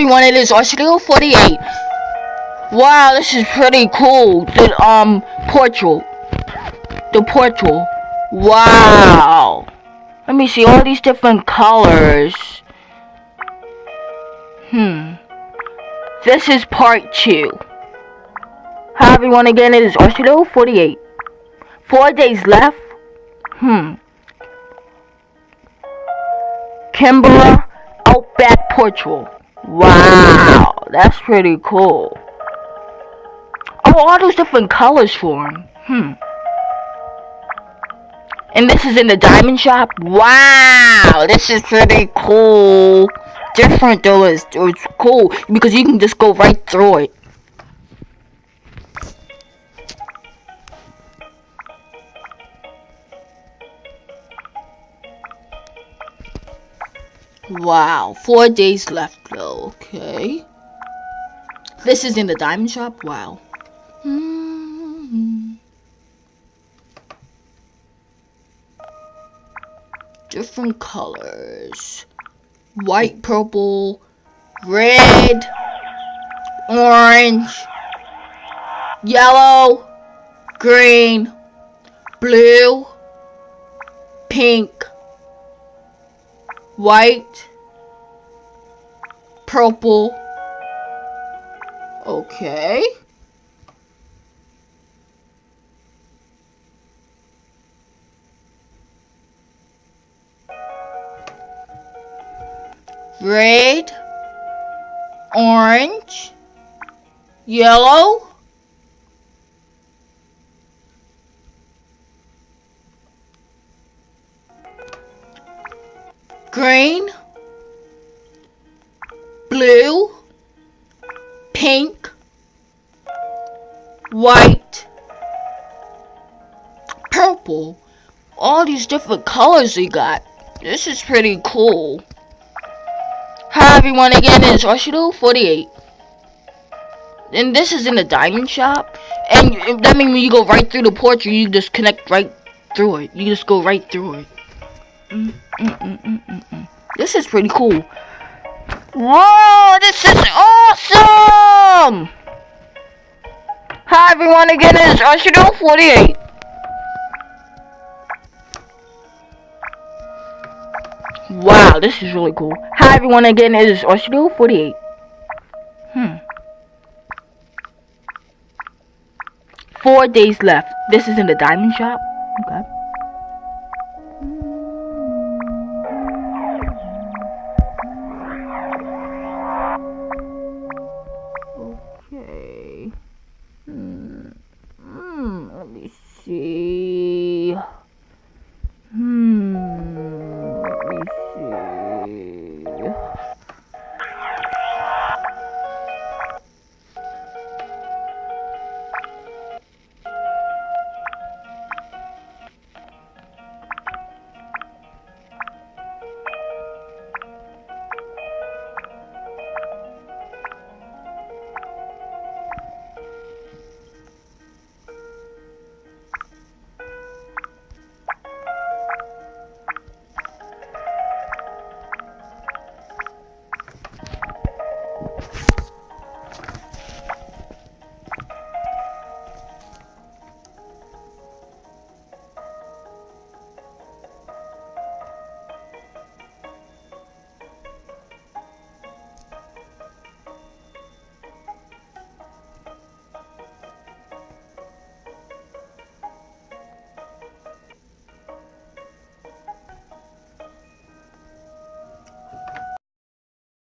everyone, it is Arsenal 48. Wow, this is pretty cool. The portal. The portal. Wow. Let me see all these different colors. This is part 2. Hi everyone, again it is Arsenal 48. 4 days left. Canberra Outback Portal. Wow, that's pretty cool. Oh, all those different colors for him. And this is in the diamond shop. Wow, this is pretty cool. Different though, it's cool because you can just go right through it. Wow, 4 days left though. Okay. This is in the diamond shop. Wow. Different colors. White, purple, red, orange, yellow, green, blue, pink, white, purple. Okay. Red, orange, yellow, green, blue, pink, white, purple. All these different colors we got. This is pretty cool. Hi everyone, again it's Arsenal 48. And this is in the diamond shop. And that means when you go right through the portal, you just connect right through it. You just go right through it. This is pretty cool. Whoa, this is awesome! Hi everyone, again it's Arsenal 48. Wow, this is really cool. Hi everyone, again it is Arsenal 48. 4 days left. This is in the diamond shop. Okay.